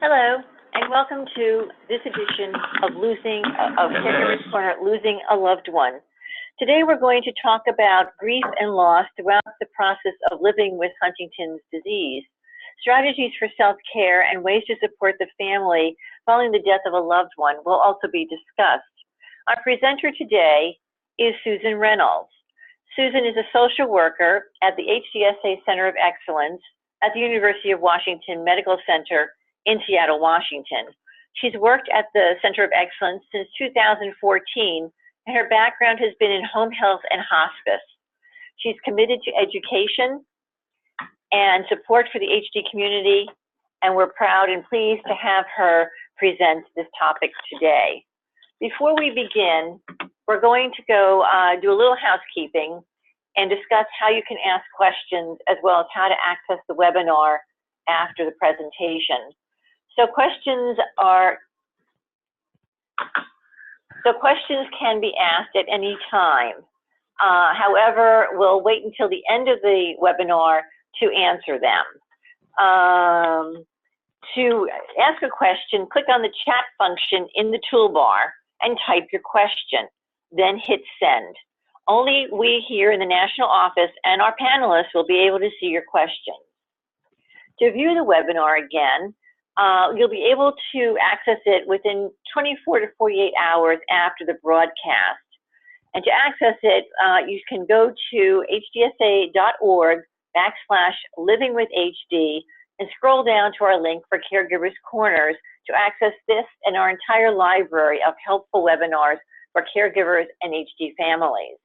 Hello, and welcome to this edition of Caregiver's Corner, Losing a Loved One. Today we're going to talk about grief and loss throughout the process of living with Huntington's disease. Strategies for self-care and ways to support the family following the death of a loved one will also be discussed. Our presenter today is Susan Reynolds. Susan is a social worker at the HDSA Center of Excellence at the University of Washington Medical Center in Seattle, Washington. She's worked at the Center of Excellence since 2014, and her background has been in home health and hospice. She's committed to education and support for the HD community, and we're proud and pleased to have her present this topic today. Before we begin, we're going to go do a little housekeeping and discuss how you can ask questions as well as how to access the webinar after the presentation. So questions can be asked at any time. However, we'll wait until the end of the webinar to answer them. To ask a question, click on the chat function in the toolbar and type your question, then hit send. Only we here in the national office and our panelists will be able to see your questions. To view the webinar again, you'll be able to access it within 24 to 48 hours after the broadcast. And to access it, you can go to hdsa.org/livingwithhd and scroll down to our link for Caregivers Corners to access this and our entire library of helpful webinars for caregivers and HD families.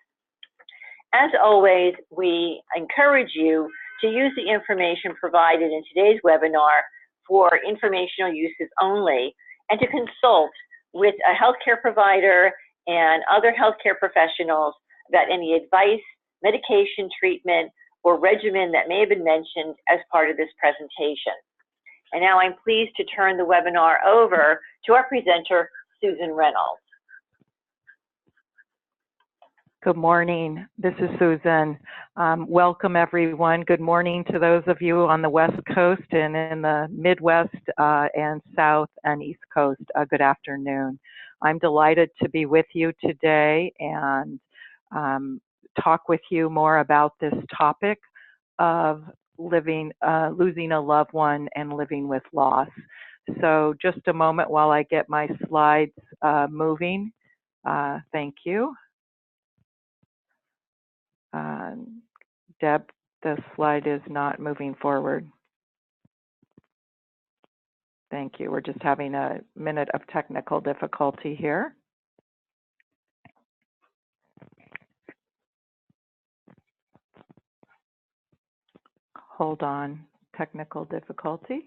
As always, we encourage you to use the information provided in today's webinar for informational uses only, and to consult with a healthcare provider and other healthcare professionals about any advice, medication, treatment, or regimen that may have been mentioned as part of this presentation. And now I'm pleased to turn the webinar over to our presenter, Susan Reynolds. Good morning. This is Susan. Welcome, everyone. Good morning to those of you on the West Coast and in the Midwest and South and East Coast. Good afternoon. I'm delighted to be with you today and talk with you more about this topic of losing a loved one and living with loss. So just a moment while I get my slides moving. Thank you. Deb, the slide is not moving forward. Thank you. We're just having a minute of technical difficulty here. Hold on, technical difficulty.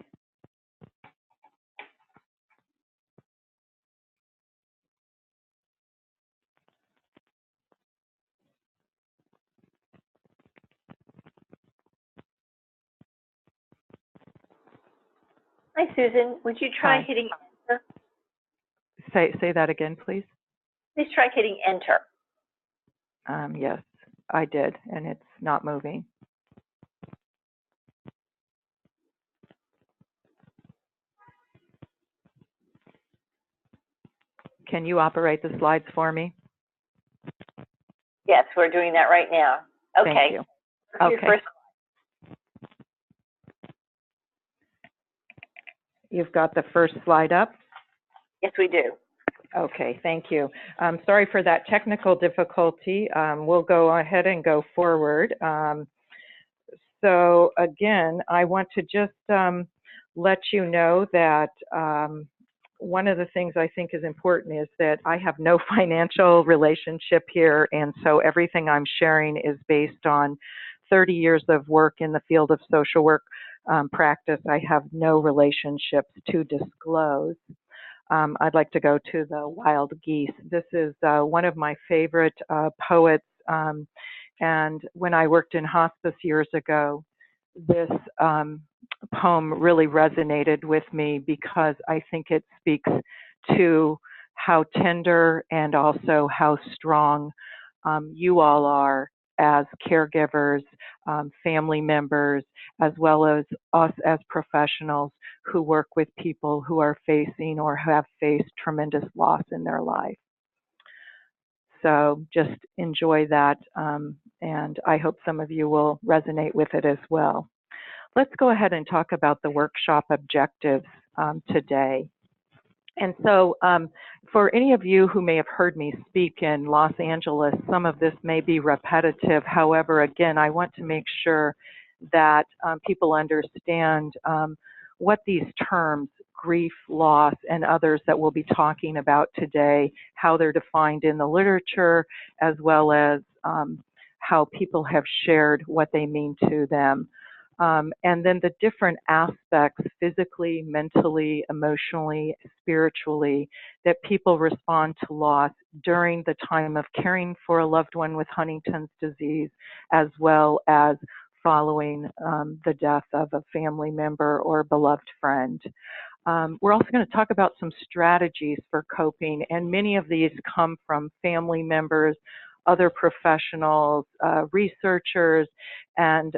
Hi, Susan. Would you try hitting enter? Say that again, please. Please try hitting enter. Yes, I did, and it's not moving. Can you operate the slides for me? Yes, we're doing that right now. Okay. Thank you. Okay. You've got the first slide up? Yes, we do. Okay, thank you. Sorry for that technical difficulty. We'll go ahead and go forward. So again, I want to just let you know that one of the things I think is important is that I have no financial relationship here, and so everything I'm sharing is based on 30 years of work in the field of social work practice. I have no relationships to disclose. I'd like to go to the wild geese. This is one of my favorite poets, and when I worked in hospice years ago, this poem really resonated with me because I think it speaks to how tender and also how strong you all are as caregivers, family members, as well as us as professionals who work with people who are facing or have faced tremendous loss in their life. So just enjoy that, and I hope some of you will resonate with it as well. Let's go ahead and talk about the workshop objectives today. And so for any of you who may have heard me speak in Los Angeles, some of this may be repetitive. However, again, I want to make sure that people understand what these terms, grief, loss, and others that we'll be talking about today, how they're defined in the literature, as well as how people have shared what they mean to them. And then the different aspects, physically, mentally, emotionally, spiritually, that people respond to loss during the time of caring for a loved one with Huntington's disease, as well as following the death of a family member or beloved friend. We're also going to talk about some strategies for coping, and many of these come from family members, other professionals, researchers, and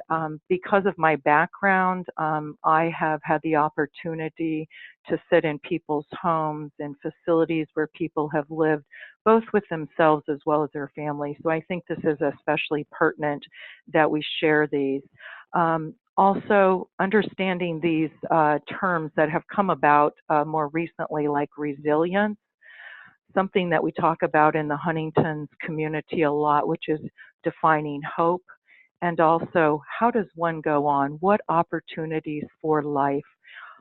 because of my background, I have had the opportunity to sit in people's homes and facilities where people have lived both with themselves as well as their families. So I think this is especially pertinent that we share these. Also, understanding these terms that have come about more recently, like resilience, something that we talk about in the Huntington's community a lot, which is defining hope, and also how does one go on? What opportunities for life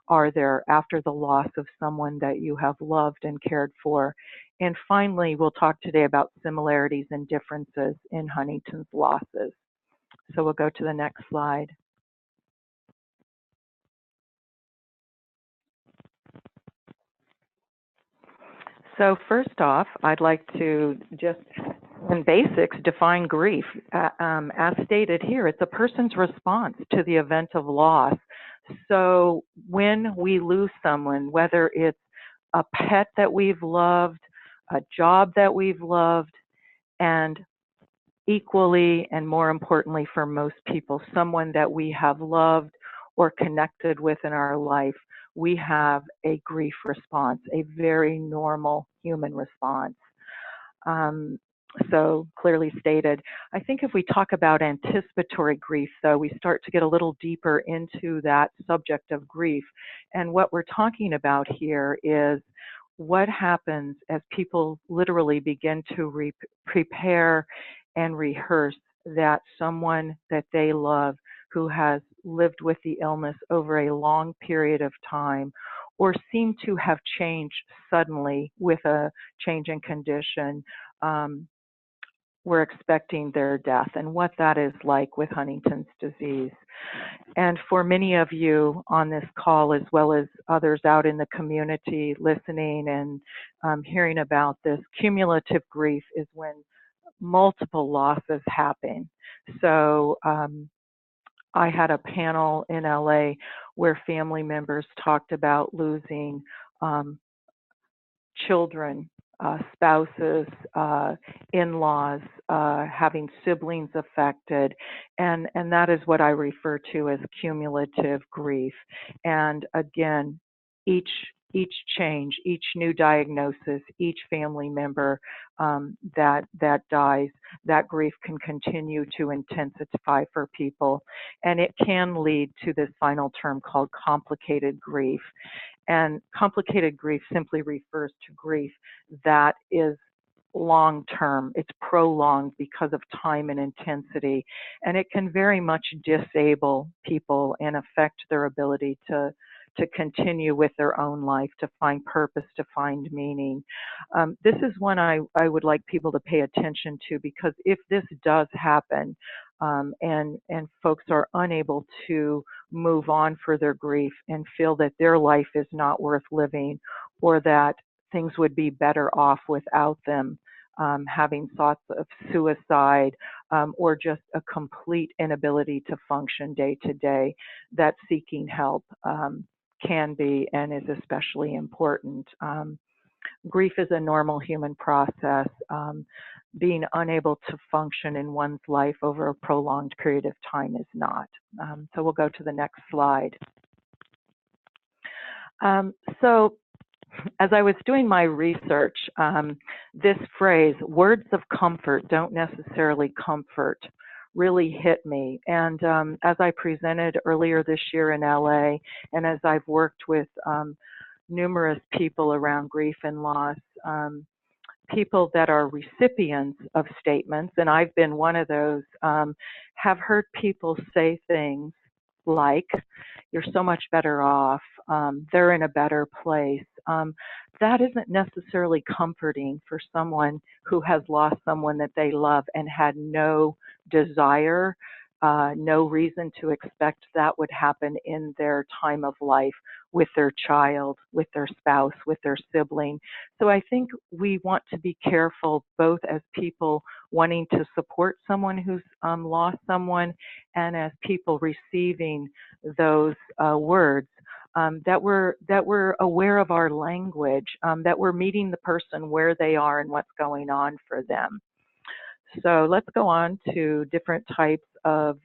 are there after the loss of someone that you have loved and cared for? And finally, we'll talk today about similarities and differences in Huntington's losses. So we'll go to the next slide. So first off, I'd like to just, in basics, define grief. As stated here, it's a person's response to the event of loss. So when we lose someone, whether it's a pet that we've loved, a job that we've loved, and equally and more importantly for most people, someone that we have loved or connected with in our life, we have a grief response, a very normal human response. So clearly stated. I think if we talk about anticipatory grief, though, we start to get a little deeper into that subject of grief. And what we're talking about here is what happens as people literally begin to prepare and rehearse that someone that they love who has lived with the illness over a long period of time or seem to have changed suddenly with a change in condition, we're expecting their death and what that is like with Huntington's disease. And for many of you on this call, as well as others out in the community listening and hearing about this, cumulative grief is when multiple losses happen. So I had a panel in LA where family members talked about losing children, spouses, in-laws, having siblings affected, and that is what I refer to as cumulative grief. And again, each change, each new diagnosis, each family member that dies, that grief can continue to intensify for people, and it can lead to this final term called complicated grief. And complicated grief simply refers to grief that is long-term. It's prolonged because of time and intensity, and it can very much disable people and affect their ability to continue with their own life, to find purpose, to find meaning. This is one I would like people to pay attention to, because if this does happen, and folks are unable to move on for their grief and feel that their life is not worth living, or that things would be better off without them, having thoughts of suicide, or just a complete inability to function day to day, that seeking help can be and is especially important. Grief is a normal human process. being unable to function in one's life over a prolonged period of time is not. So we'll go to the next slide. So as I was doing my research, this phrase, words of comfort don't necessarily comfort, really hit me. And as I presented earlier this year in LA, and as I've worked with numerous people around grief and loss, people that are recipients of statements, and I've been one of those, have heard people say things like, you're so much better off, they're in a better place. That isn't necessarily comforting for someone who has lost someone that they love and had no desire, no reason to expect that would happen in their time of life with their child, with their spouse, with their sibling. So I think we want to be careful, both as people wanting to support someone who's lost someone, and as people receiving those words, that we're aware of our language, that we're meeting the person where they are and what's going on for them. So let's go on to different types of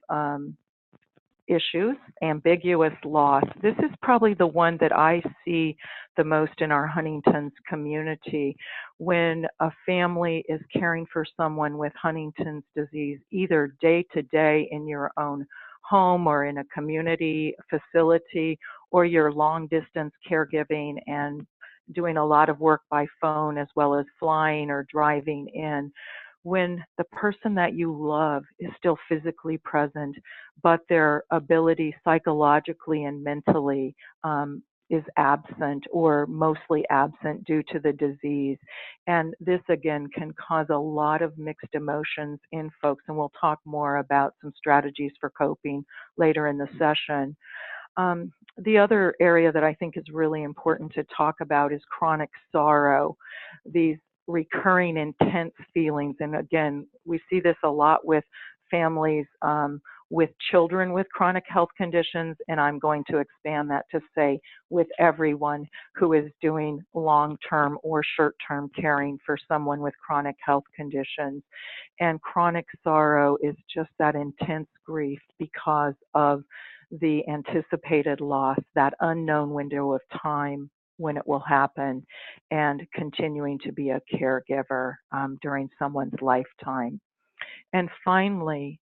issues. Ambiguous loss. This is probably the one that I see the most in our Huntington's community. When a family is caring for someone with Huntington's disease, either day to day in your own home or in a community facility, or you're long distance caregiving and doing a lot of work by phone as well as flying or driving in, when the person that you love is still physically present, but their ability psychologically and mentally is absent or mostly absent due to the disease. And this again can cause a lot of mixed emotions in folks, and we'll talk more about some strategies for coping later in the session. The other area that I think is really important to talk about is chronic sorrow, these recurring intense feelings. And again, we see this a lot with families with children with chronic health conditions, and I'm going to expand that to say with everyone who is doing long-term or short-term caring for someone with chronic health conditions. And chronic sorrow is just that intense grief because of the anticipated loss, that unknown window of time when it will happen, and continuing to be a caregiver during someone's lifetime. And finally,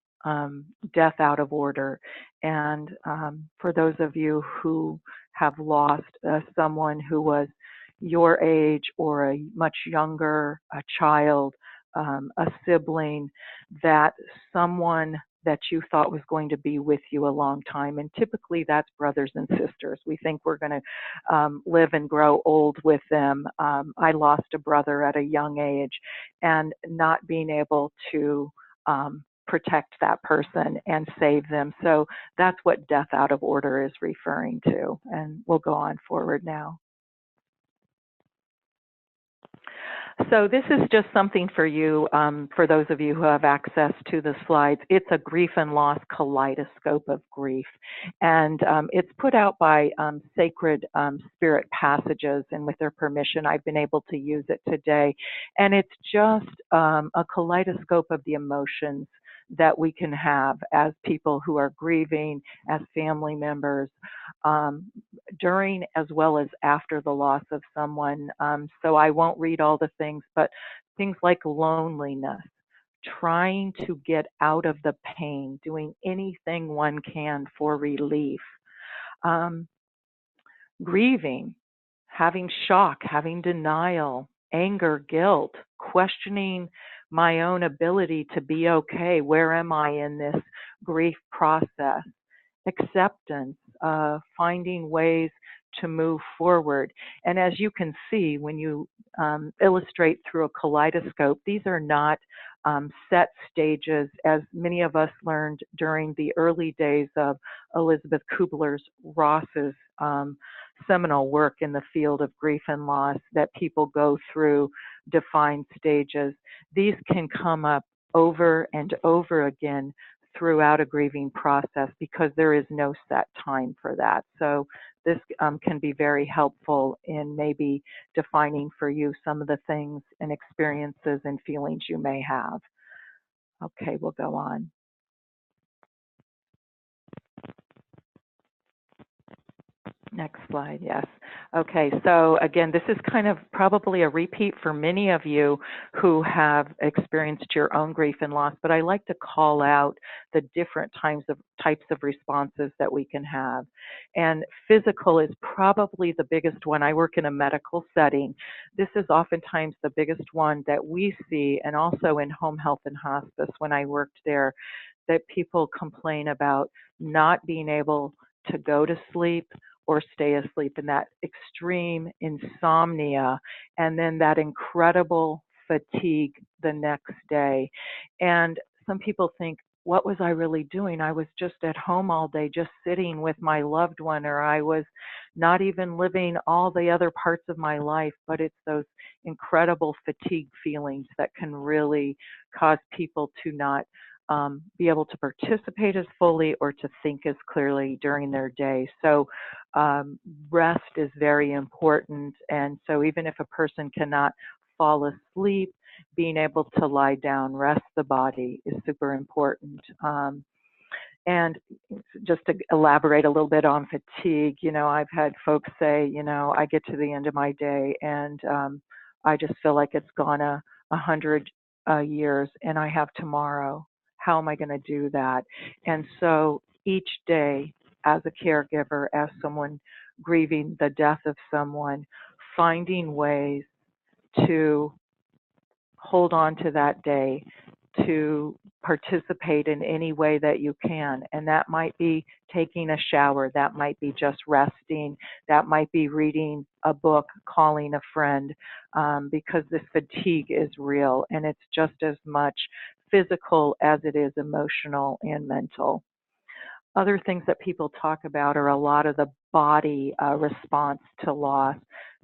death out of order. And for those of you who have lost someone who was your age or a much younger, a child, a sibling, that someone that you thought was going to be with you a long time. And typically that's brothers and sisters. We think we're going to live and grow old with them. I lost a brother at a young age, and not being able to protect that person and save them. So that's what death out of order is referring to. And we'll go on forward now. So this is just something for you, for those of you who have access to the slides. It's a grief and loss kaleidoscope of grief. And it's put out by Sacred Spirit Passages, and with their permission, I've been able to use it today. And it's just a kaleidoscope of the emotions that we can have as people who are grieving, as family members, during as well as after the loss of someone. So I won't read all the things, but things like loneliness, trying to get out of the pain, doing anything one can for relief, grieving, having shock, having denial, anger, guilt, questioning my own ability to be okay. Where am I in this grief process? Acceptance, finding ways to move forward. And as you can see, when you illustrate through a kaleidoscope, these are not set stages, as many of us learned during the early days of Elizabeth Kubler-Ross's seminal work in the field of grief and loss, that people go through defined stages. These can come up over and over again throughout a grieving process because there is no set time for that. So this can be very helpful in maybe defining for you some of the things and experiences and feelings you may have. Okay, we'll go on. Next slide, yes. Okay, so again, this is kind of probably a repeat for many of you who have experienced your own grief and loss, but I like to call out the different types of responses that we can have. And physical is probably the biggest one. I work in a medical setting. This is oftentimes the biggest one that we see, and also in home health and hospice when I worked there, that people complain about not being able to go to sleep or stay asleep, and that extreme insomnia, and then that incredible fatigue the next day. And some people think, what was I really doing? I was just at home all day, just sitting with my loved one, or I was not even living all the other parts of my life. But it's those incredible fatigue feelings that can really cause people to not be able to participate as fully or to think as clearly during their day. So rest is very important. And so even if a person cannot fall asleep, being able to lie down, rest the body is super important. And just to elaborate a little bit on fatigue, I've had folks say, I get to the end of my day and I just feel like it's gone 100 years and I have tomorrow. How am I going to do that? And so each day, as a caregiver, as someone grieving the death of someone, finding ways to hold on to that day, to participate in any way that you can. And that might be taking a shower, that might be just resting, that might be reading a book, calling a friend, because this fatigue is real and it's just as much physical as it is emotional and mental. Other things that people talk about are a lot of the body response to loss,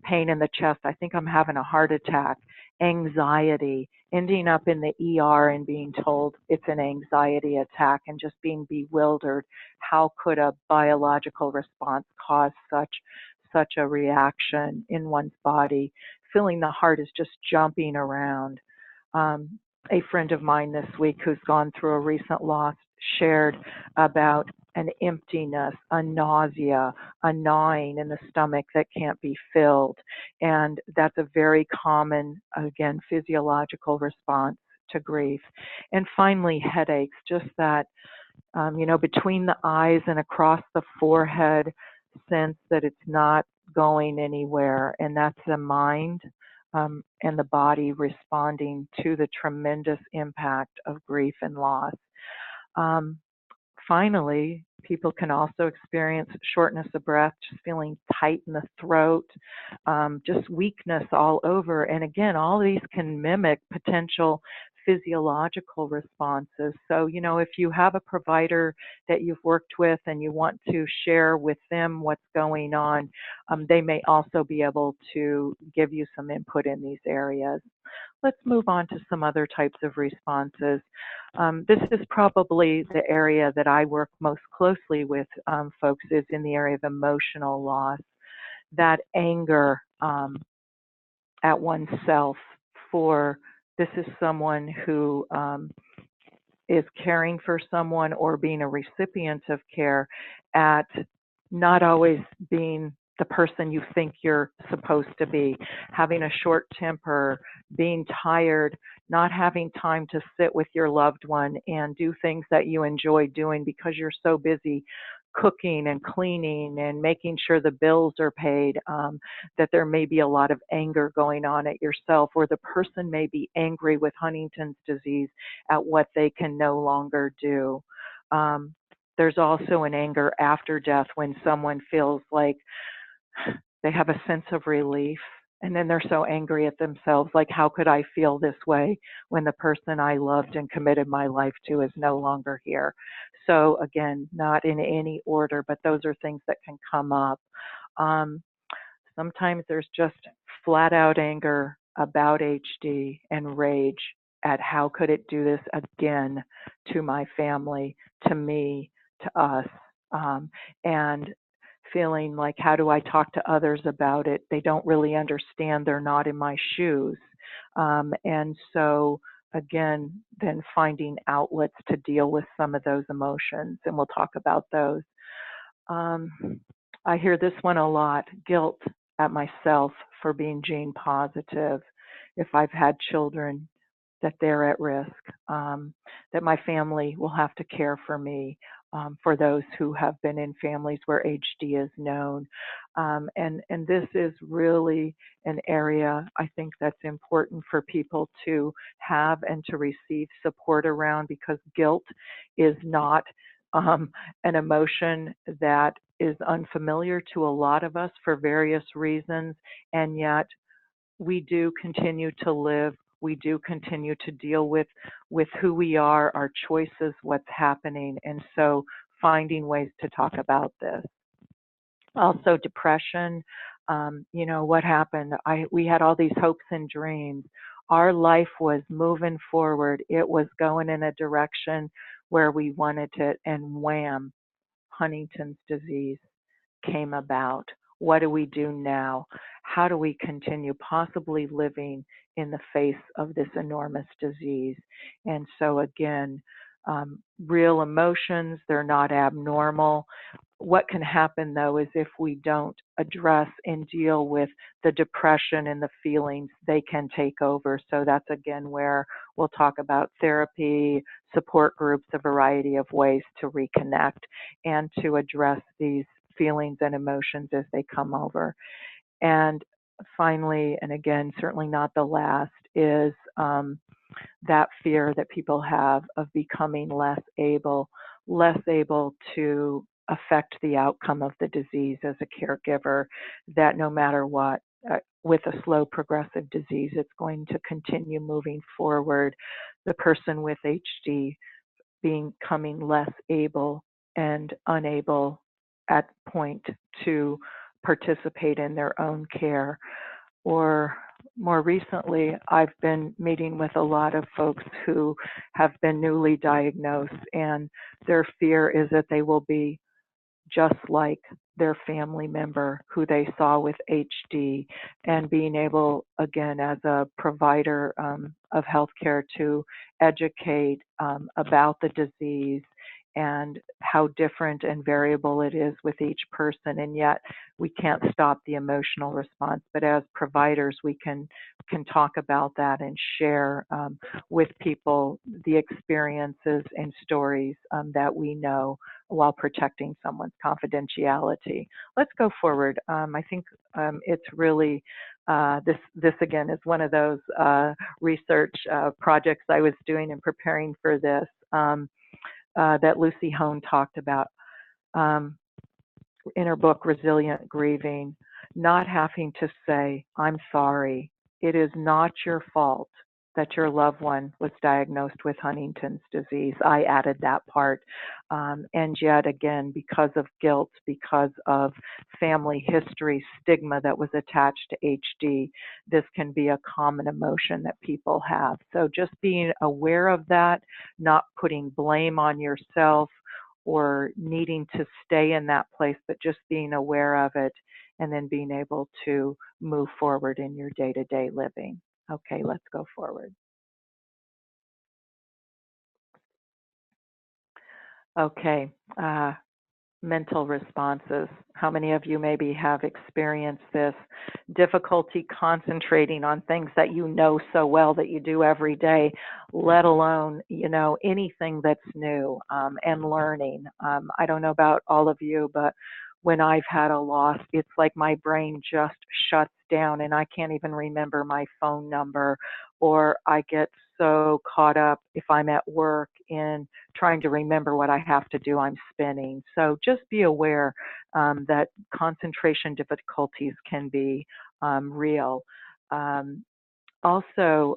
pain in the chest, I think I'm having a heart attack, anxiety, ending up in the ER and being told it's an anxiety attack and just being bewildered. How could a biological response cause such a reaction in one's body? Feeling the heart is just jumping around. A friend of mine this week who's gone through a recent loss shared about an emptiness, a nausea, a gnawing in the stomach that can't be filled. And that's a very common, again, physiological response to grief. And finally, headaches, just that, between the eyes and across the forehead sense that it's not going anywhere. And that's the mind and the body responding to the tremendous impact of grief and loss. Finally, people can also experience shortness of breath, just feeling tight in the throat, just weakness all over. And again, all these can mimic potential physiological responses. So, if you have a provider that you've worked with and you want to share with them what's going on, they may also be able to give you some input in these areas. Let's move on to some other types of responses. This is probably the area that I work most closely with folks is in the area of emotional loss, that anger at oneself for this is someone who is caring for someone or being a recipient of care at not always being the person you think you're supposed to be, having a short temper, being tired, not having time to sit with your loved one and do things that you enjoy doing because you're so busy cooking and cleaning and making sure the bills are paid, that there may be a lot of anger going on at yourself, or the person may be angry with Huntington's disease at what they can no longer do. There's also an anger after death when someone feels like they have a sense of relief, and then they're so angry at themselves, like, how could I feel this way when the person I loved and committed my life to is no longer here? So again, not in any order, but those are things that can come up. Sometimes there's just flat out anger about HD and rage at how could it do this again to my family, to me, to us, and feeling like, how do I talk to others about it? They don't really understand. They're not in my shoes. And so, again, then finding outlets to deal with some of those emotions, and we'll talk about those. I hear this one a lot, guilt at myself for being gene positive. If I've had children, that they're at risk, that my family will have to care for me, for those who have been in families where HD is known. And this is really an area I think that's important for people to have and to receive support around, because guilt is not an emotion that is unfamiliar to a lot of us for various reasons, and yet we do continue to live. We do continue to deal with who we are, our choices, what's happening, and so finding ways to talk about this. Also, depression. What happened? We had all these hopes and dreams. Our life was moving forward. It was going in a direction where we wanted it, and wham, Huntington's disease came about. What do we do now? How do we continue possibly living in the face of this enormous disease? And so again, real emotions, they're not abnormal. What can happen though is if we don't address and deal with the depression and the feelings, they can take over. So that's again where we'll talk about therapy, support groups, a variety of ways to reconnect and to address these feelings and emotions as they come over. And finally, and again, certainly not the last, is that fear that people have of becoming less able to affect the outcome of the disease as a caregiver, that no matter what, with a slow progressive disease, it's going to continue moving forward. The person with HD becoming less able and unable at point to participate in their own care. Or more recently, I've been meeting with a lot of folks who have been newly diagnosed, and their fear is that they will be just like their family member who they saw with HD, and being able, again, as a provider of healthcare, to educate about the disease and how different and variable it is with each person. And yet we can't stop the emotional response, but as providers, we can talk about that and share with people the experiences and stories that we know, while protecting someone's confidentiality. Let's go forward. I think it's really, this again is one of those research projects I was doing in preparing for this, that Lucy Hone talked about in her book, Resilient Grieving, not having to say, I'm sorry, it is not your fault that your loved one was diagnosed with Huntington's disease. I added that part. And yet again, because of guilt, because of family history, stigma that was attached to HD, this can be a common emotion that people have. So just being aware of that, not putting blame on yourself or needing to stay in that place, but just being aware of it and then being able to move forward in your day-to-day living. Okay, let's go forward. Okay, mental responses. How many of you maybe have experienced this difficulty concentrating on things that you know so well that you do every day, let alone, anything that's new, and learning. I don't know about all of you, but when I've had a loss, it's like my brain just shuts down and I can't even remember my phone number, or I get so caught up if I'm at work in trying to remember what I have to do, I'm spinning. So just be aware that concentration difficulties can be real. Also,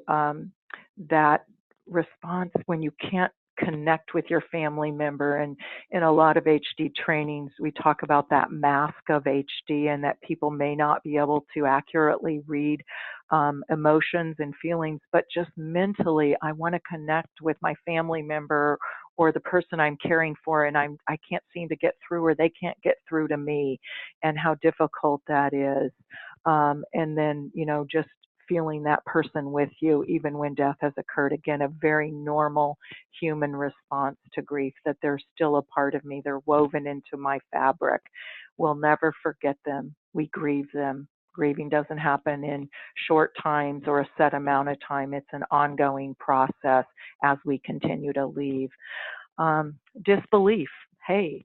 that response when you can't connect with your family member. And in a lot of HD trainings, we talk about that mask of HD and that people may not be able to accurately read emotions and feelings, but just mentally, I want to connect with my family member or the person I'm caring for, and I can't seem to get through, or they can't get through to me, and how difficult that is. And then, just feeling that person with you, even when death has occurred. Again, a very normal human response to grief, that they're still a part of me. They're woven into my fabric. We'll never forget them. We grieve them. Grieving doesn't happen in short times or a set amount of time. It's an ongoing process as we continue to leave. Disbelief. Hey,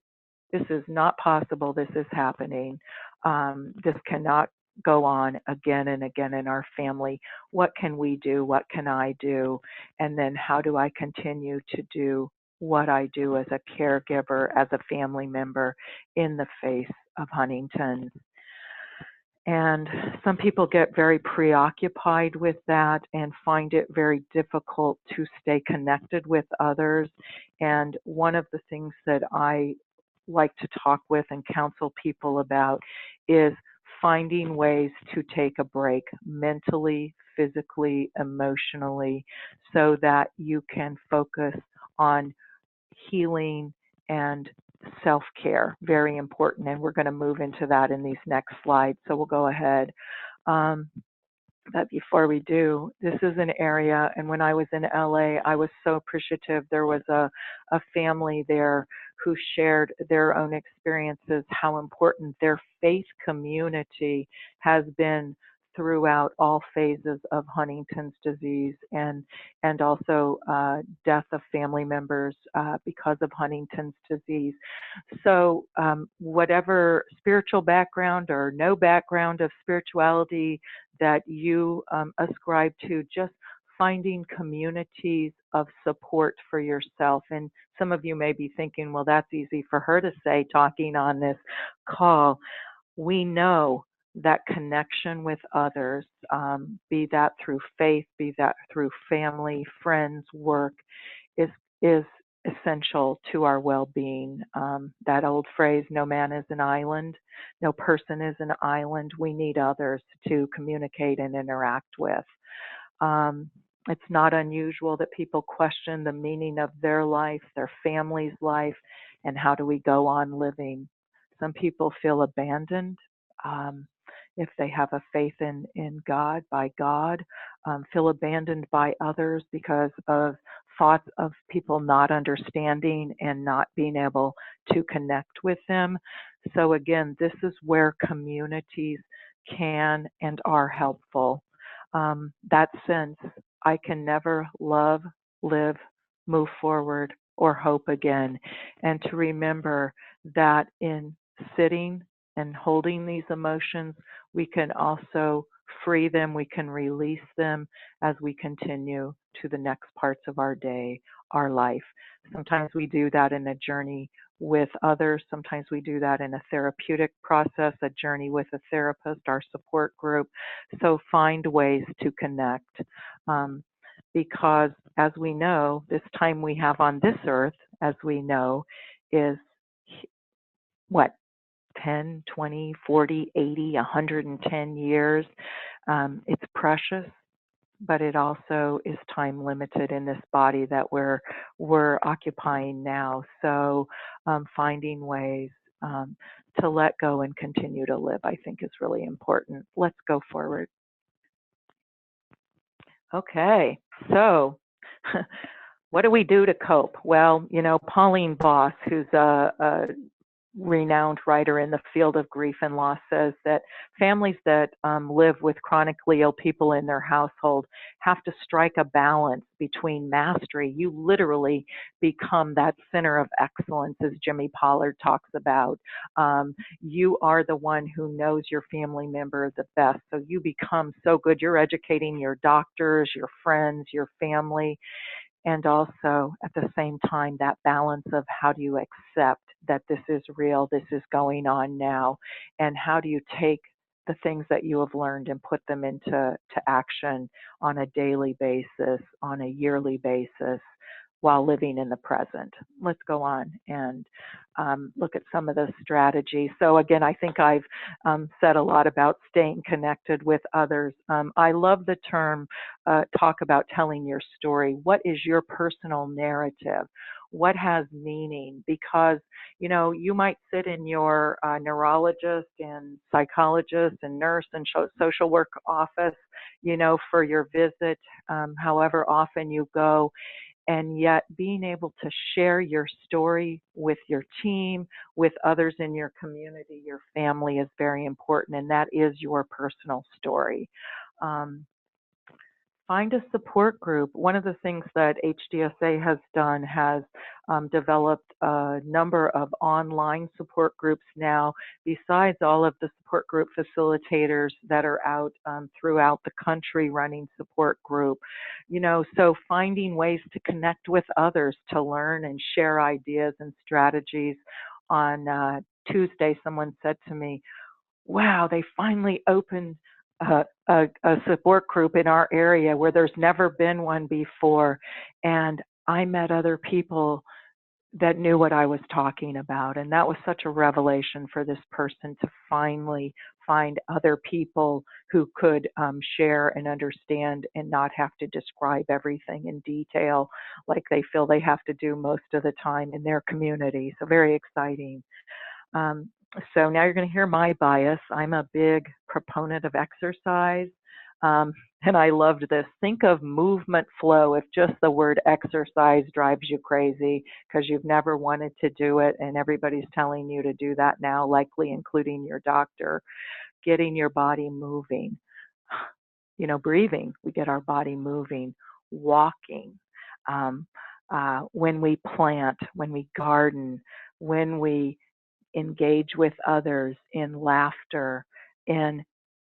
this is not possible. This is happening. This cannot go on again and again in our family. What can we do? What can I do? And then how do I continue to do what I do as a caregiver, as a family member in the face of Huntington's? And some people get very preoccupied with that and find it very difficult to stay connected with others. And one of the things that I like to talk with and counsel people about is finding ways to take a break mentally, physically, emotionally, so that you can focus on healing and self-care. Very important, and we're going to move into that in these next slides, so we'll go ahead. But before we do, this is an area, and when I was in LA, I was so appreciative. There was a family there who shared their own experiences, how important their faith community has been throughout all phases of Huntington's disease, and also death of family members because of Huntington's disease. So whatever spiritual background or no background of spirituality that you ascribe to, just finding communities of support for yourself. And some of you may be thinking, well, that's easy for her to say talking on this call. We know that connection with others, be that through faith, be that through family, friends, work, is essential to our well-being. That old phrase, no man is an island, no person is an island. We need others to communicate and interact with. It's not unusual that people question the meaning of their life, their family's life, and how do we go on living. Some people feel abandoned. If they have a faith in God, by God, feel abandoned by others because of thoughts of people not understanding and not being able to connect with them. So again, this is where communities can and are helpful. That sense, I can never love, live, move forward, or hope again. And to remember that in sitting and holding these emotions, we can also free them, we can release them as we continue to the next parts of our day, our life. Sometimes we do that in a journey with others. Sometimes we do that in a therapeutic process, a journey with a therapist, our support group. So find ways to connect. Because as we know, this time we have on this earth, as we know, is what? 10, 20, 40, 80, 110 years. It's precious, but it also is time limited in this body that we're occupying now. So finding ways to let go and continue to live, I think, is really important. Let's go forward. Okay, so what do we do to cope? Well, Pauline Boss, who's a renowned writer in the field of grief and loss, says that families that live with chronically ill people in their household have to strike a balance between mastery. You literally become that center of excellence, as Jimmy Pollard talks about. You are the one who knows your family member the best, so you become so good. You're educating your doctors, your friends, your family. And also, at the same time, that balance of how do you accept that this is real, this is going on now, and how do you take the things that you have learned and put them into action on a daily basis, on a yearly basis, while living in the present. Let's go on and look at some of the strategies. So again, I think I've said a lot about staying connected with others. I love the term, talk about telling your story. What is your personal narrative? What has meaning? Because, you know, you might sit in your neurologist and psychologist and nurse and social work office, you know, for your visit, however often you go, and yet being able to share your story with your team, with others in your community, your family is very important, and that is your personal story. Find a support group. One of the things that HDSA has done has developed a number of online support groups now, besides all of the support group facilitators that are out throughout the country running support group. You know, so finding ways to connect with others to learn and share ideas and strategies. On Tuesday, someone said to me, wow, they finally opened a support group in our area where there's never been one before. And I met other people that knew what I was talking about. And that was such a revelation for this person to finally find other people who could share and understand and not have to describe everything in detail like they feel they have to do most of the time in their community. So very exciting. So now you're going to hear my bias. I'm a big proponent of exercise. And I loved this. Think of movement flow if just the word exercise drives you crazy because you've never wanted to do it and everybody's telling you to do that now, likely including your doctor. Getting your body moving. You know, breathing, we get our body moving. Walking. When we plant, when we garden, when we engage with others in laughter, in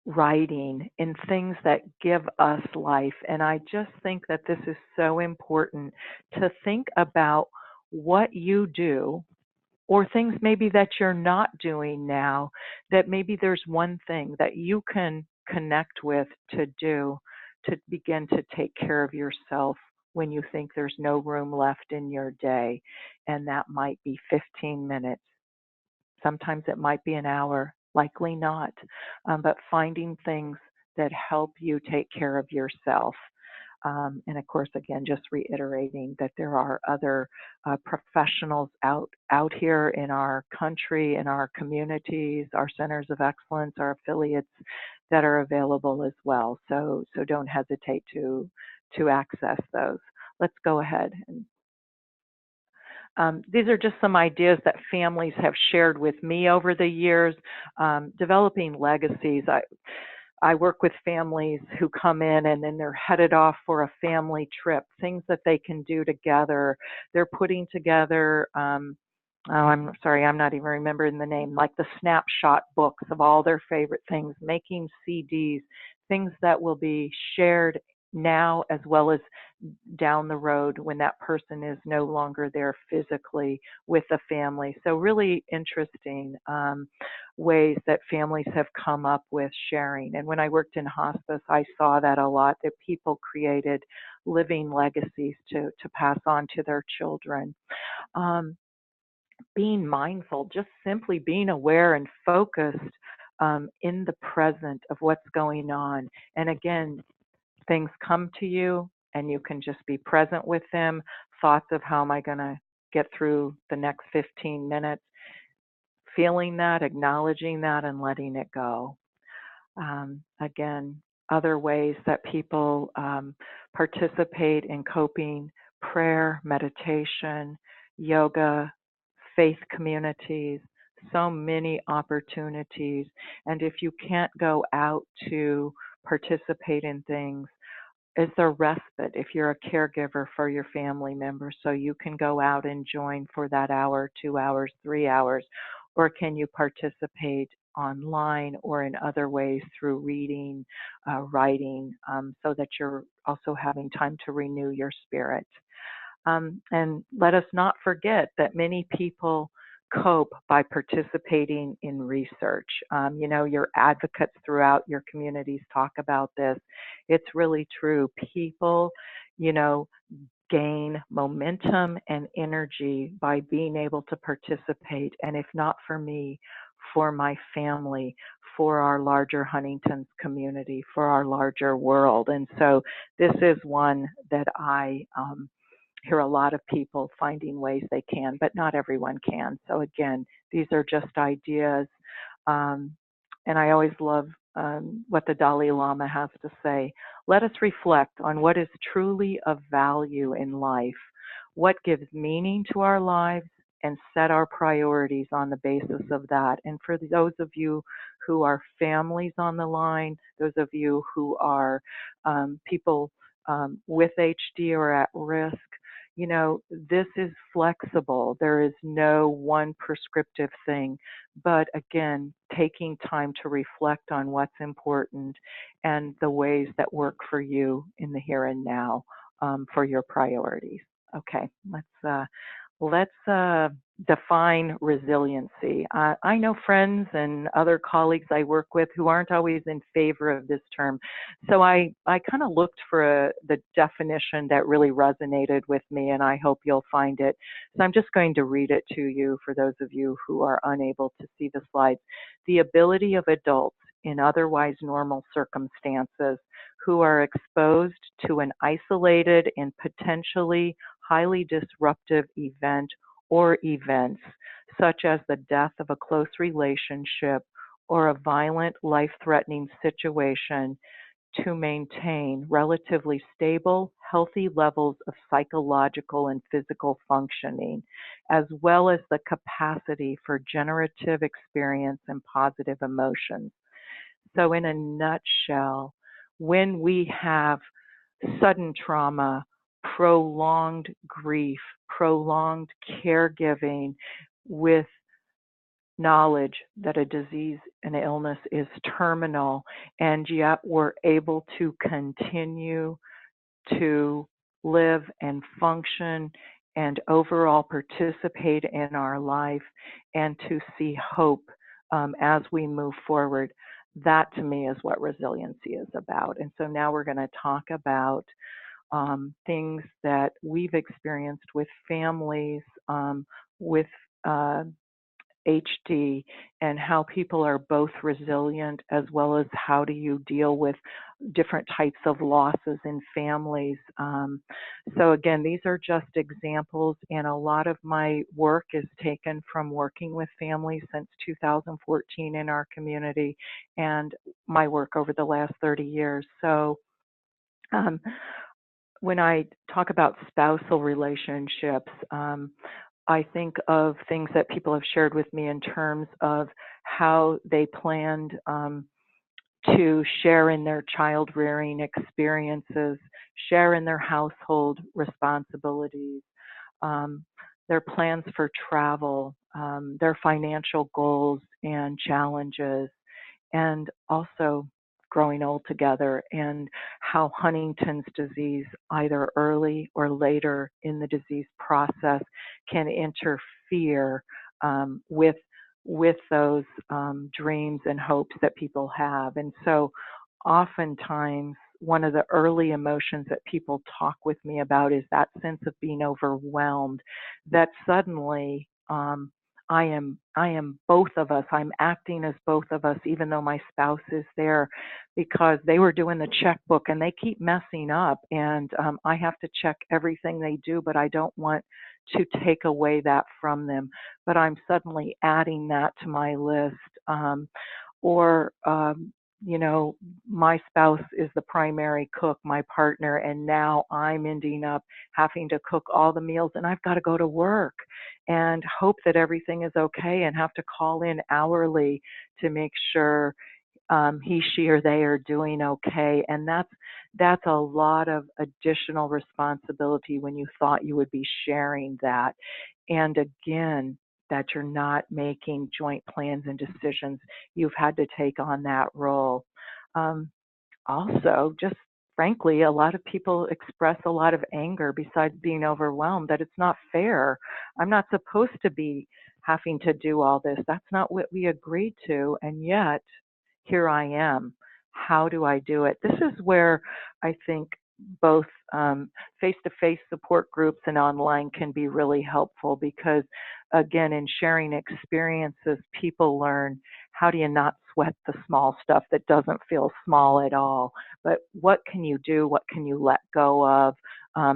writing, in things that give us life. And I just think that this is so important to think about what you do or things maybe that you're not doing now, that maybe there's one thing that you can connect with to do to begin to take care of yourself when you think there's no room left in your day. And that might be 15 minutes. Sometimes it might be an hour, likely not, but finding things that help you take care of yourself. And of course, again, just reiterating that there are other professionals out here in our country, in our communities, our centers of excellence, our affiliates that are available as well. So don't hesitate to access those. Let's go ahead. These are just some ideas that families have shared with me over the years. Developing legacies. I work with families who come in and then they're headed off for a family trip, things that they can do together. They're putting together, I'm sorry, I'm not even remembering the name, like the snapshot books of all their favorite things, making CDs, things that will be shared now as well as down the road when that person is no longer there physically with the family. So really interesting ways that families have come up with sharing. And when I worked in hospice, I saw that a lot, that people created living legacies to pass on to their children. Being mindful, just simply being aware and focused in the present of what's going on. And again, things come to you and you can just be present with them. Thoughts of how am I going to get through the next 15 minutes, feeling that, acknowledging that, and letting it go. Again, other ways that people participate in coping: prayer, meditation, yoga, faith communities, so many opportunities. And if you can't go out to participate in things, is there respite if you're a caregiver for your family member, so you can go out and join for that hour, 2 hours, 3 hours? Or can you participate online or in other ways through reading, writing, so that you're also having time to renew your spirit? And let us not forget that many people cope by participating in research. You know, your advocates throughout your communities talk about this. It's really true. People, you know, gain momentum and energy by being able to participate, and if not for me, for my family, for our larger Huntington's community, for our larger world. And so this is one that I hear a lot of people finding ways they can, but not everyone can. So again, these are just ideas. And I always love what the Dalai Lama has to say. Let us reflect on what is truly of value in life, what gives meaning to our lives, and set our priorities on the basis of that. And for those of you who are families on the line, those of you who are people with HD or at risk, you know, this is flexible. There is no one prescriptive thing, but again, taking time to reflect on what's important and the ways that work for you in the here and now for your priorities. Okay, let's define resiliency. I know friends and other colleagues I work with who aren't always in favor of this term. So I kind of looked for the definition that really resonated with me, and I hope you'll find it. So I'm just going to read it to you for those of you who are unable to see the slides. The ability of adults in otherwise normal circumstances who are exposed to an isolated and potentially highly disruptive event or events, such as the death of a close relationship or a violent, life-threatening situation, to maintain relatively stable, healthy levels of psychological and physical functioning, as well as the capacity for generative experience and positive emotions. So in a nutshell, when we have sudden trauma, prolonged grief, prolonged caregiving with knowledge that a disease, an illness is terminal, and yet we're able to continue to live and function and overall participate in our life and to see hope as we move forward. That to me is what resiliency is about. And so now we're going to talk about things that we've experienced with families, with HD, and how people are both resilient, as well as how do you deal with different types of losses in families. So again, these are just examples, and a lot of my work is taken from working with families since 2014 in our community, and my work over the last 30 years. So when I talk about spousal relationships, I think of things that people have shared with me in terms of how they planned to share in their child rearing experiences, share in their household responsibilities, their plans for travel, their financial goals and challenges, and also growing old together, and how Huntington's disease, either early or later in the disease process, can interfere with those dreams and hopes that people have. And so oftentimes one of the early emotions that people talk with me about is that sense of being overwhelmed, that suddenly I am both of us. I'm acting as both of us, even though my spouse is there, because they were doing the checkbook and they keep messing up, and I have to check everything they do, but I don't want to take away that from them. But I'm suddenly adding that to my list. Or you know, my spouse is the primary cook, my partner, and now I'm ending up having to cook all the meals, and I've got to go to work and hope that everything is okay, and have to call in hourly to make sure he, she, or they are doing okay. And that's a lot of additional responsibility when you thought you would be sharing that. And again, that you're not making joint plans and decisions. You've had to take on that role. Also, just frankly, a lot of people express a lot of anger besides being overwhelmed, that it's not fair. I'm not supposed to be having to do all this. That's not what we agreed to. And yet, here I am. How do I do it? This is where I think both face-to-face support groups and online can be really helpful because, again, in sharing experiences, people learn how do you not sweat the small stuff that doesn't feel small at all, but what can you do, what can you let go of,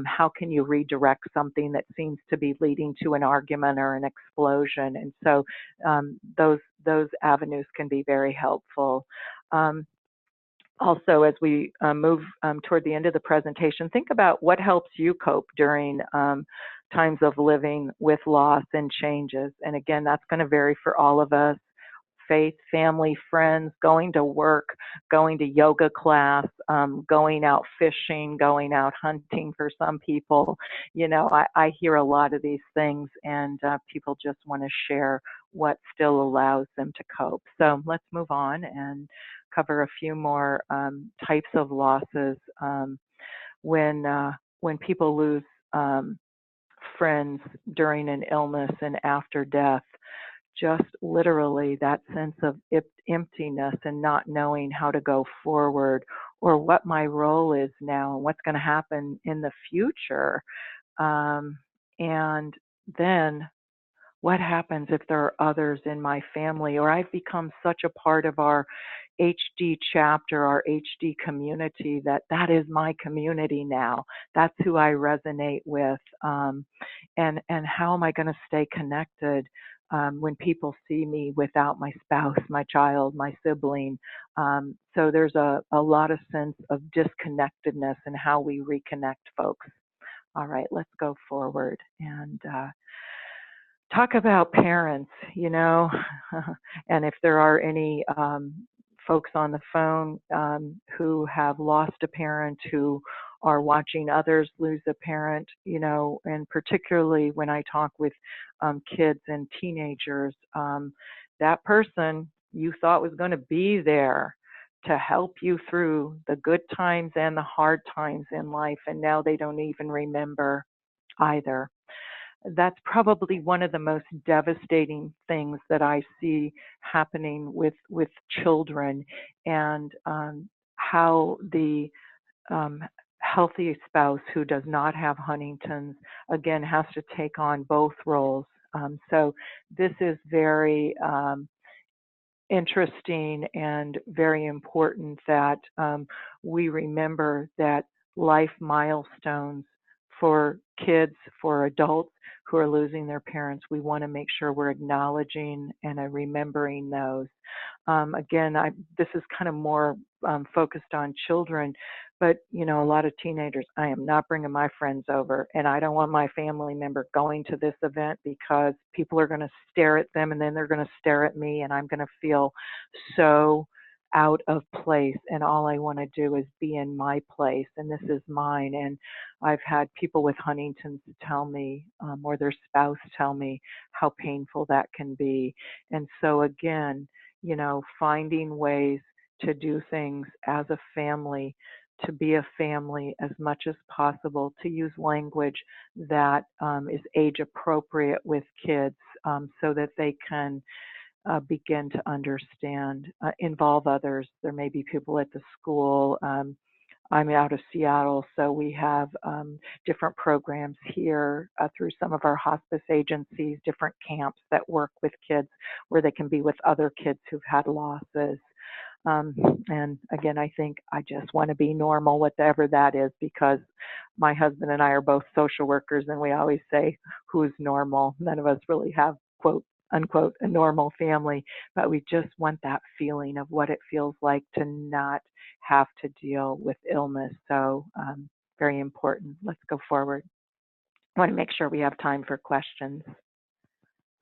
how can you redirect something that seems to be leading to an argument or an explosion, and so those avenues can be very helpful. Also, as we move toward the end of the presentation, think about what helps you cope during times of living with loss and changes. And again, that's going to vary for all of us. Faith, family, friends, going to work, going to yoga class, going out fishing, going out hunting for some people. You know, I hear a lot of these things, and people just want to share what still allows them to cope. So let's move on and cover a few more types of losses when people lose friends during an illness and after death. Just literally that sense of emptiness and not knowing how to go forward or what my role is now and what's going to happen in the future. And then what happens if there are others in my family, or I've become such a part of our HD chapter, our HD community, that is my community now. That's who I resonate with. And how am I going to stay connected when people see me without my spouse, my child, my sibling? So there's a lot of sense of disconnectedness in how we reconnect folks. All right, let's go forward and talk about parents, you know, and if there are any folks on the phone who have lost a parent, who are watching others lose a parent, you know, and particularly when I talk with kids and teenagers, that person you thought was going to be there to help you through the good times and the hard times in life, and now they don't even remember either. That's probably one of the most devastating things that I see happening with children, and how the healthy spouse who does not have Huntington's, again, has to take on both roles. So this is very interesting and very important that we remember that life milestones for kids, for adults who are losing their parents, we want to make sure we're acknowledging and remembering those. Again, this is kind of more focused on children, but you know, a lot of teenagers, I am not bringing my friends over, and I don't want my family member going to this event because people are going to stare at them and then they're going to stare at me, and I'm going to feel so out of place, and all I want to do is be in my place, and this is mine. And I've had people with Huntington's tell me, or their spouse tell me, how painful that can be. And so again, you know, finding ways to do things as a family, to be a family as much as possible, to use language that is age appropriate with kids, so that they can begin to understand, involve others. There may be people at the school. I'm out of Seattle, so we have different programs here through some of our hospice agencies, different camps that work with kids where they can be with other kids who've had losses. And again, I think I just want to be normal, whatever that is, because my husband and I are both social workers, and we always say, who's normal? None of us really have, quote, unquote, a normal family, but we just want that feeling of what it feels like to not have to deal with illness. So very important. Let's go forward. I want to make sure we have time for questions.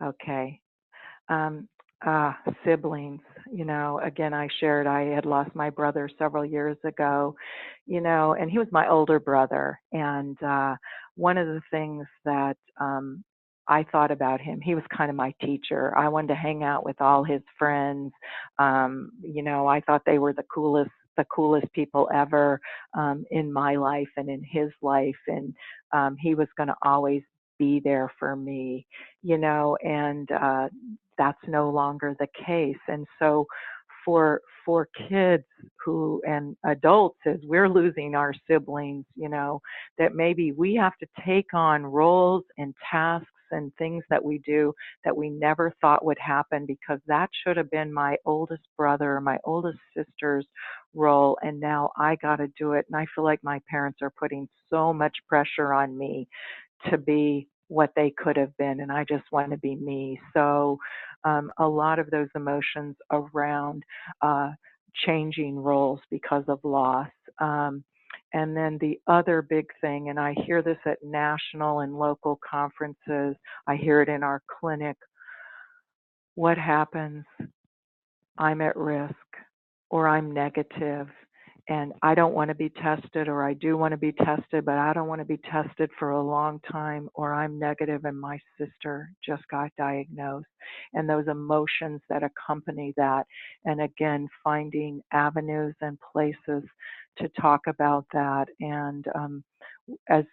Okay. Siblings, you know, again, I shared I had lost my brother several years ago, you know, and he was my older brother. And one of the things that I thought about him, he was kind of my teacher. I wanted to hang out with all his friends. You know, I thought they were the coolest people ever in my life and in his life. And he was going to always be there for me, you know, and that's no longer the case. And so for kids who and adults as we're losing our siblings, that maybe we have to take on roles and tasks and things that we do that we never thought would happen because that should have been my oldest brother or my oldest sister's role, and now I got to do it. And I feel like my parents are putting so much pressure on me to be what they could have been, and I just want to be me. So a lot of those emotions around changing roles because of loss. And then the other big thing, and I hear this at national and local conferences, I hear it in our clinic, what happens? I'm at risk or I'm negative and I don't want to be tested, or I do want to be tested, but I don't want to be tested for a long time, or I'm negative and my sister just got diagnosed, and those emotions that accompany that. And again, finding avenues and places to talk about that. And as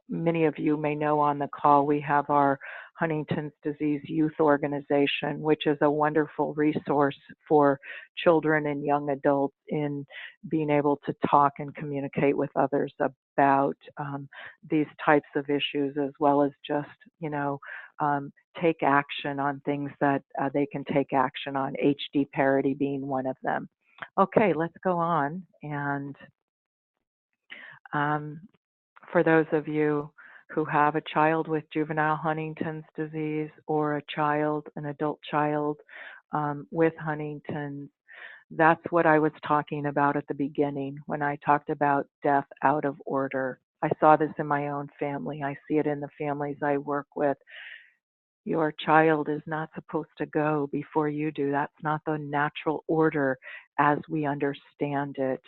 many of you may know on the call, we have our Huntington's Disease Youth Organization, which is a wonderful resource for children and young adults in being able to talk and communicate with others about these types of issues, as well as just, take action on things that they can take action on, HD parity being one of them. Okay, let's go on. And for those of you who have a child with juvenile Huntington's disease or an adult child with Huntington's, that's what I was talking about at the beginning when I talked about death out of order. I saw this in my own family. I see it in the families I work with. Your child is not supposed to go before you do. That's not the natural order as we understand it.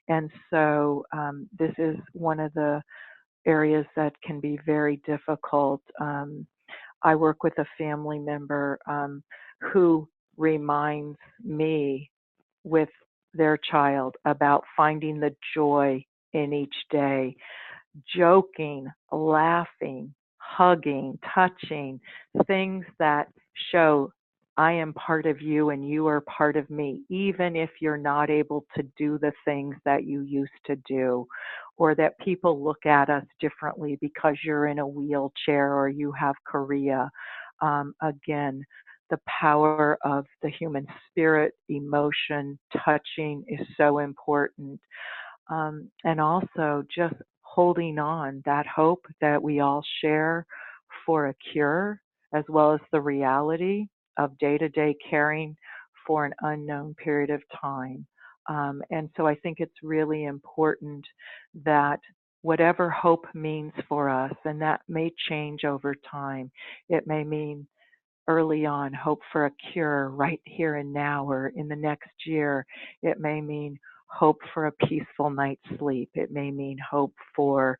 And so this is one of the areas that can be very difficult. I work with a family member who reminds me with their child about finding the joy in each day, joking, laughing, hugging, touching, things that show I am part of you and you are part of me, even if you're not able to do the things that you used to do, or that people look at us differently because you're in a wheelchair or you have chorea. Again, the power of the human spirit, emotion, touching is so important. And also just holding on, that hope that we all share for a cure, as well as the reality of day-to-day caring for an unknown period of time. And so I think it's really important that whatever hope means for us, and that may change over time, it may mean early on hope for a cure right here and now or in the next year. It may mean hope for a peaceful night's sleep. It may mean hope for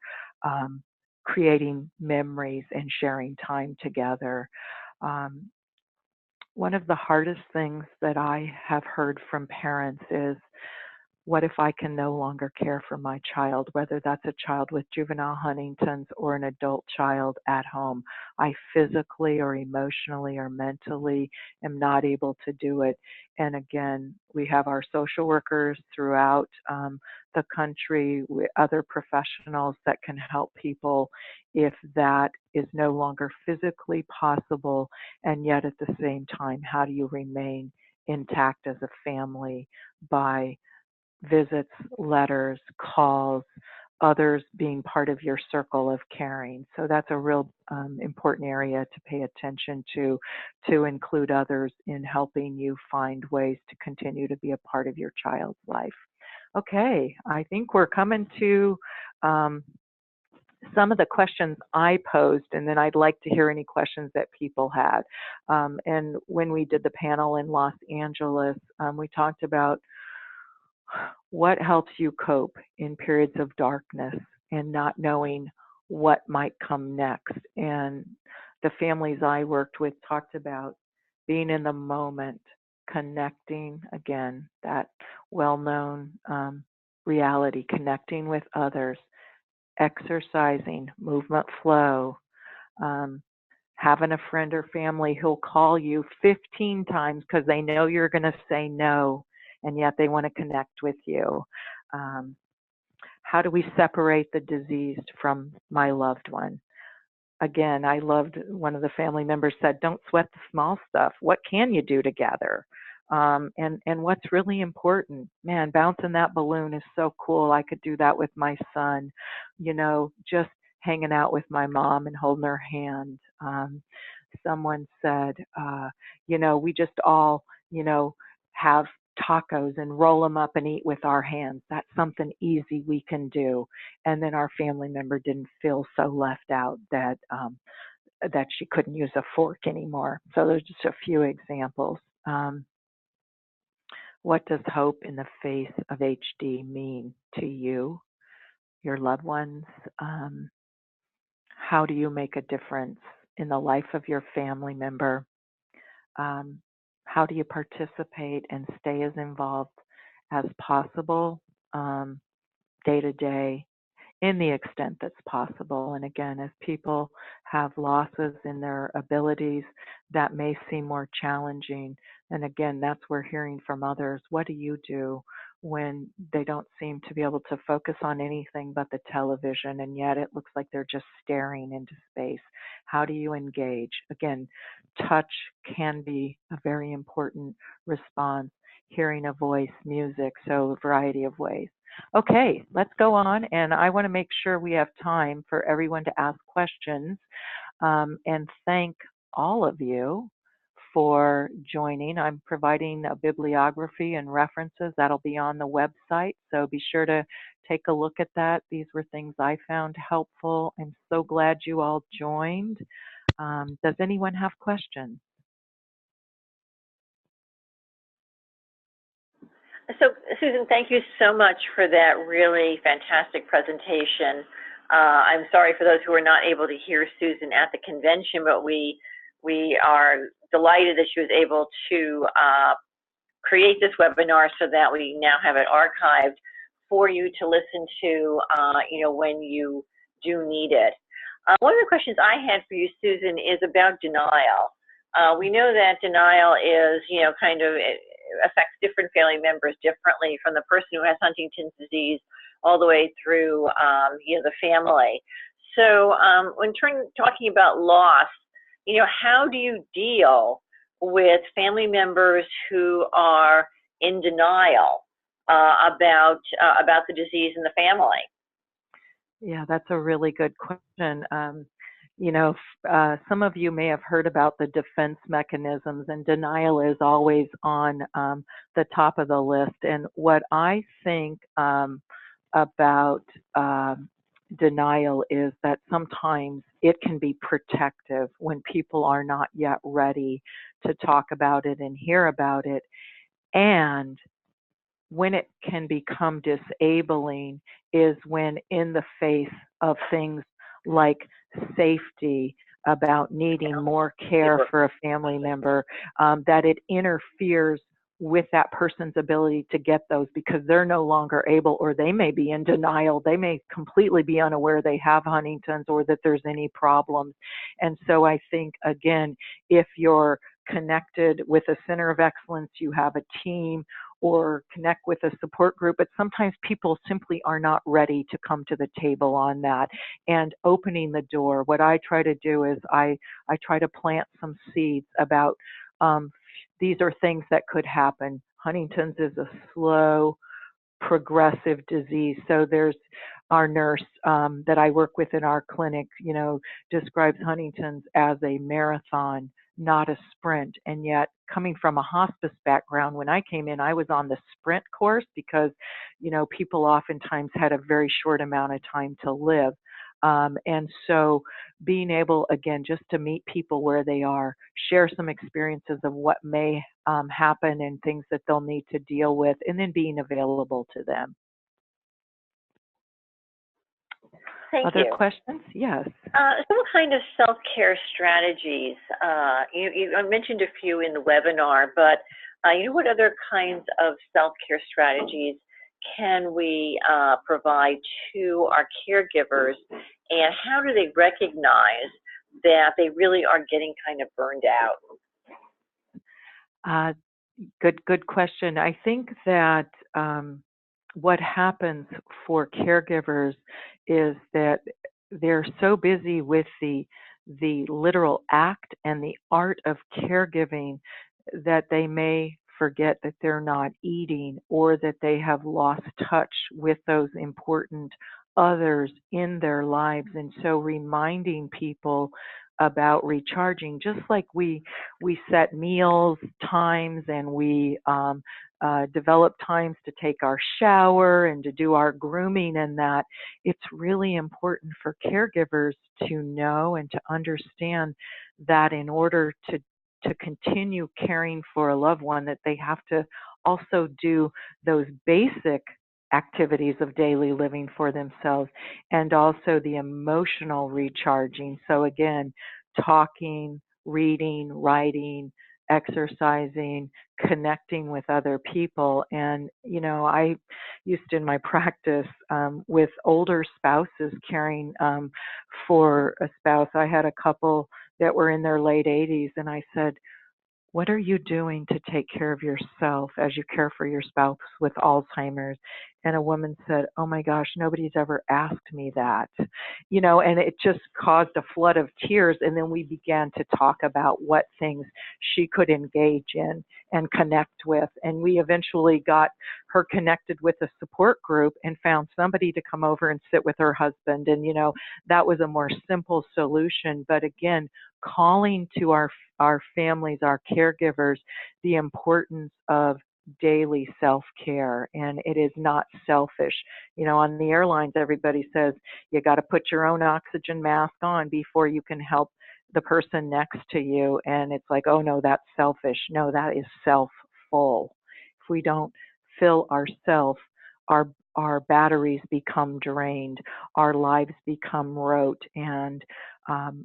creating memories and sharing time together. One of the hardest things that I have heard from parents is, what if I can no longer care for my child, whether that's a child with juvenile Huntington's or an adult child at home? I physically or emotionally or mentally am not able to do it. And again, we have our social workers throughout the country, other professionals that can help people if that is no longer physically possible. And yet at the same time, how do you remain intact as a family by visits, letters, calls, others being part of your circle of caring? So that's a real important area to pay attention to include others in helping you find ways to continue to be a part of your child's life. Okay, I think we're coming to some of the questions I posed, and then I'd like to hear any questions that people had. And when we did the panel in Los Angeles, we talked about what helps you cope in periods of darkness and not knowing what might come next. And the families I worked with talked about being in the moment, connecting, again, that well-known reality, connecting with others, exercising, movement flow, having a friend or family who'll call you 15 times because they know you're going to say no, and yet they want to connect with you. How do we separate the diseased from my loved one? Again, I loved one of the family members said, don't sweat the small stuff. What can you do together? And what's really important, man, bouncing that balloon is so cool. I could do that with my son, just hanging out with my mom and holding her hand. Someone said, we just all, have tacos and roll them up and eat with our hands. That's something easy we can do. And then our family member didn't feel so left out that she couldn't use a fork anymore. So there's just a few examples. What does hope in the face of HD mean to you, your loved ones? How do you make a difference in the life of your family member? How do you participate and stay as involved as possible day to day in the extent that's possible? And again, as people have losses in their abilities, that may seem more challenging. And again, that's where hearing from others, what do you do when they don't seem to be able to focus on anything but the television, and yet it looks like they're just staring into space? How do you engage? Again, touch can be a very important response, hearing a voice, music, so a variety of ways. Okay, let's go on, and I want to make sure we have time for everyone to ask questions, and thank all of you for joining. I'm providing a bibliography and references that'll be on the website, so be sure to take a look at that. These were things I found helpful. I'm so glad you all joined. Does anyone have questions? So, Susan, thank you so much for that really fantastic presentation. I'm sorry for those who were not able to hear Susan at the convention, but we are delighted that she was able to create this webinar so that we now have it archived for you to listen to, when you do need it. One of the questions I had for you, Susan, is about denial. We know that denial is, it affects different family members differently, from the person who has Huntington's disease all the way through, the family. So when talking about loss, how do you deal with family members who are in denial about the disease in the family? Yeah, that's a really good question. Some of you may have heard about the defense mechanisms, and denial is always on the top of the list. And what I think about denial is that sometimes it can be protective when people are not yet ready to talk about it and hear about it. And when it can become disabling is when, in the face of things like safety, about needing more care for a family member, that it interferes with that person's ability to get those because they're no longer able, or they may be in denial. They may completely be unaware they have Huntington's or that there's any problems. And so I think, again, if you're connected with a center of excellence, you have a team, or connect with a support group, but sometimes people simply are not ready to come to the table on that. And opening the door, what I try to do is I try to plant some seeds about these are things that could happen. Huntington's is a slow, progressive disease. So there's our nurse that I work with in our clinic, describes Huntington's as a marathon, not a sprint. And yet, coming from a hospice background, when I came in, I was on the sprint course because, people oftentimes had a very short amount of time to live. And so being able, again, just to meet people where they are, share some experiences of what may happen and things that they'll need to deal with, and then being available to them. Thank you. Other questions? Yes. So what kind of self-care strategies? You mentioned a few in the webinar, but what other kinds of self-care strategies can we provide to our caregivers, and how do they recognize that they really are getting kind of burned out? Good question. I think that what happens for caregivers is that they're so busy with the literal act and the art of caregiving that they may forget that they're not eating, or that they have lost touch with those important others in their lives. And so reminding people about recharging, just like we set meals times, and we develop times to take our shower and to do our grooming, and that it's really important for caregivers to know and to understand that in order to continue caring for a loved one, that they have to also do those basic activities of daily living for themselves, and also the emotional recharging. So again, talking, reading, writing, exercising, connecting with other people. And, I used in my practice with older spouses caring for a spouse. I had a couple that were in their late 80s, and I said, what are you doing to take care of yourself as you care for your spouse with Alzheimer's? And a woman said, oh my gosh, nobody's ever asked me that. And it just caused a flood of tears. And then we began to talk about what things she could engage in and connect with. And we eventually got her connected with a support group and found somebody to come over and sit with her husband. And, that was a more simple solution. But again, calling to our families, our caregivers, the importance of daily self-care. And it is not selfish. On the airlines, everybody says you got to put your own oxygen mask on before you can help the person next to you. And it's like, oh no, that's selfish. No, that is self-full. If we don't fill ourselves, our batteries become drained, our lives become rote. And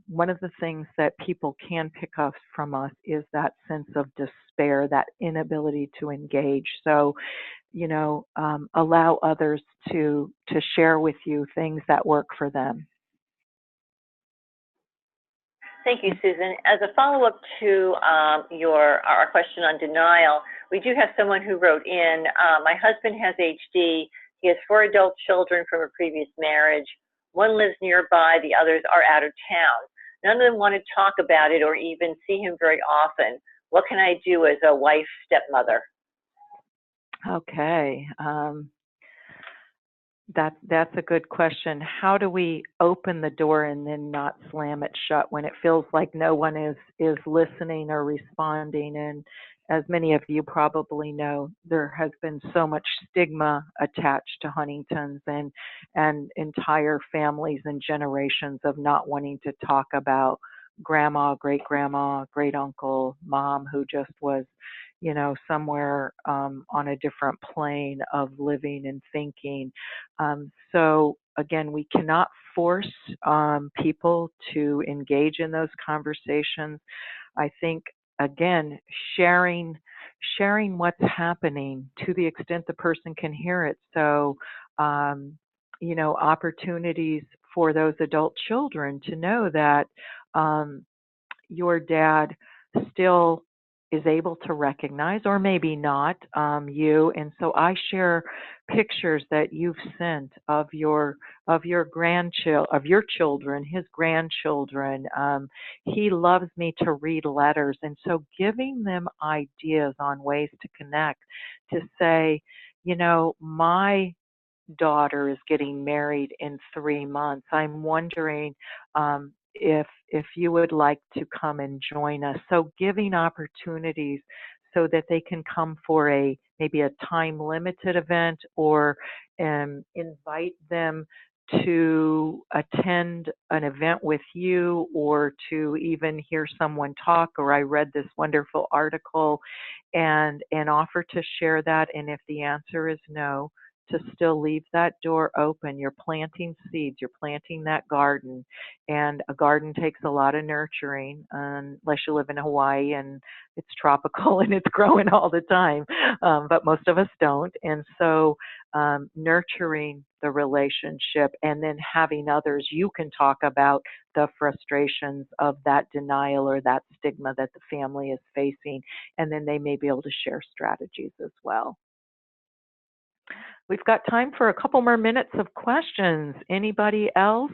one of the things that people can pick up from us is that sense of despair, that inability to engage. So, allow others to share with you things that work for them. Thank you, Susan. As a follow-up to our question on denial, we do have someone who wrote in, my husband has HD. He has 4 adult children from a previous marriage. One lives nearby, the others are out of town. None of them want to talk about it or even see him very often. What can I do as a wife, stepmother? Okay. That's a good question. How do we open the door and then not slam it shut when it feels like no one is listening or responding? And as many of you probably know, there has been so much stigma attached to Huntington's, and entire families and generations of not wanting to talk about grandma, great uncle, mom who just was somewhere on a different plane of living and thinking. So again, we cannot force people to engage in those conversations. I think, again, sharing what's happening to the extent the person can hear it. So, opportunities for those adult children to know that your dad still is able to recognize, or maybe not, you. And so I share pictures that you've sent of your children, his grandchildren. He loves me to read letters, and so giving them ideas on ways to connect, to say, my daughter is getting married in 3 months. I'm wondering if you would like to come and join us. So giving opportunities so that they can come for maybe a time limited event, or invite them to attend an event with you, or to even hear someone talk, or I read this wonderful article, and offer to share that. And if the answer is no, to still leave that door open. You're planting seeds, you're planting that garden, and a garden takes a lot of nurturing, unless you live in Hawaii and it's tropical and it's growing all the time, but most of us don't. And so nurturing the relationship and then having others, you can talk about the frustrations of that denial or that stigma that the family is facing, and then they may be able to share strategies as well. We've got time for a couple more minutes of questions. Anybody else?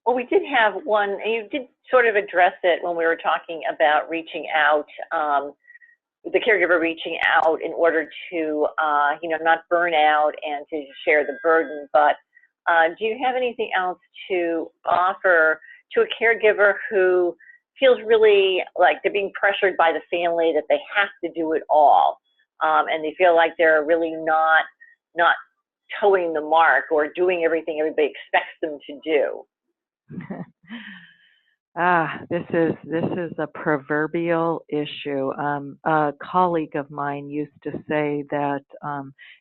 Well, we did have one, and you did sort of address it when we were talking about reaching out, the caregiver reaching out in order to, not burn out and to share the burden. But do you have anything else to offer to a caregiver who feels really like they're being pressured by the family that they have to do it all, and they feel like they're really not towing the mark or doing everything everybody expects them to do? This is a proverbial issue. A colleague of mine used to say that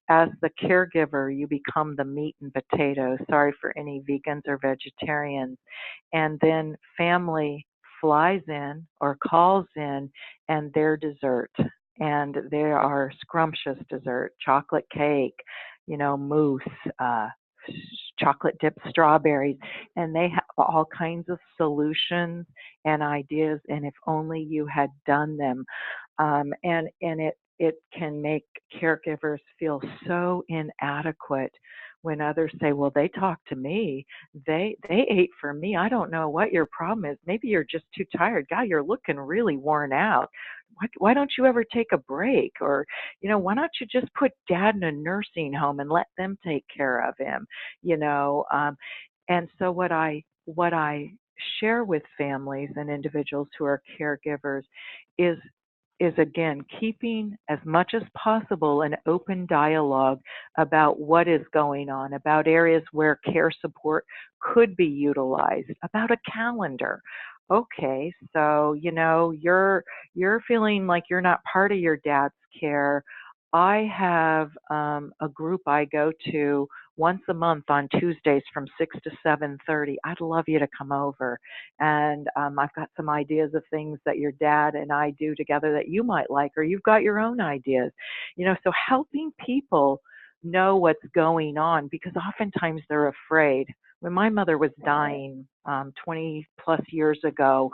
as the caregiver, you become the meat and potatoes. Sorry for any vegans or vegetarians. And then family flies in or calls in, and their dessert. And there are scrumptious dessert, chocolate cake, mousse, chocolate dipped strawberries, and they have all kinds of solutions and ideas, and if only you had done them. And it can make caregivers feel so inadequate when others say, well, they talked to me, they ate for me, I don't know what your problem is, maybe you're just too tired, God, you're looking really worn out, why don't you ever take a break? Or, why don't you just put dad in a nursing home and let them take care of him? And so what I share with families and individuals who are caregivers is again, keeping as much as possible an open dialogue about what is going on, about areas where care support could be utilized, about a calendar. Okay, so, you're feeling like you're not part of your dad's care. I have a group I go to once a month on Tuesdays from 6 to 7:30. I'd love you to come over. And I've got some ideas of things that your dad and I do together that you might like, or you've got your own ideas. So helping people know what's going on, because oftentimes they're afraid. When my mother was dying 20 plus years ago,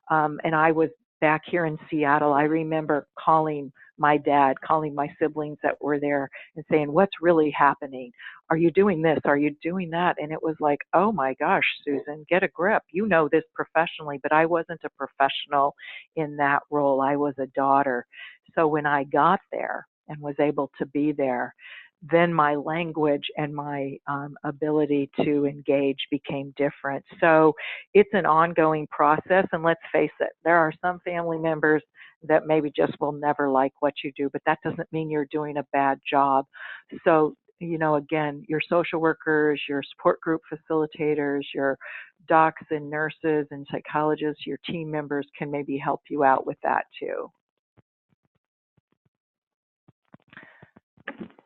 and I was back here in Seattle, I remember calling my dad, calling my siblings that were there and saying, what's really happening? Are you doing this? Are you doing that? And it was like, oh my gosh, Susan, get a grip. You know this professionally, but I wasn't a professional in that role. I was a daughter. So when I got there and was able to be there, then my language and my ability to engage became different. So it's an ongoing process, and let's face it, there are some family members that maybe just will never like what you do, but that doesn't mean you're doing a bad job. So, again, your social workers, your support group facilitators, your docs and nurses and psychologists, your team members can maybe help you out with that too.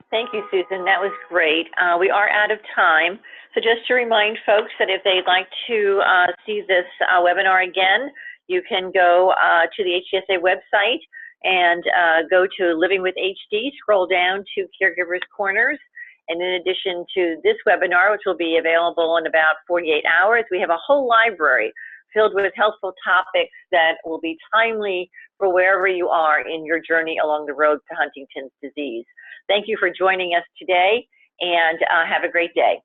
Thank you, Susan. That was great. We are out of time. So just to remind folks that if they'd like to see this webinar again, you can go to the HCSA website and go to Living with HD, scroll down to Caregivers Corners. And in addition to this webinar, which will be available in about 48 hours, we have a whole library filled with helpful topics that will be timely for wherever you are in your journey along the road to Huntington's disease. Thank you for joining us today, and have a great day.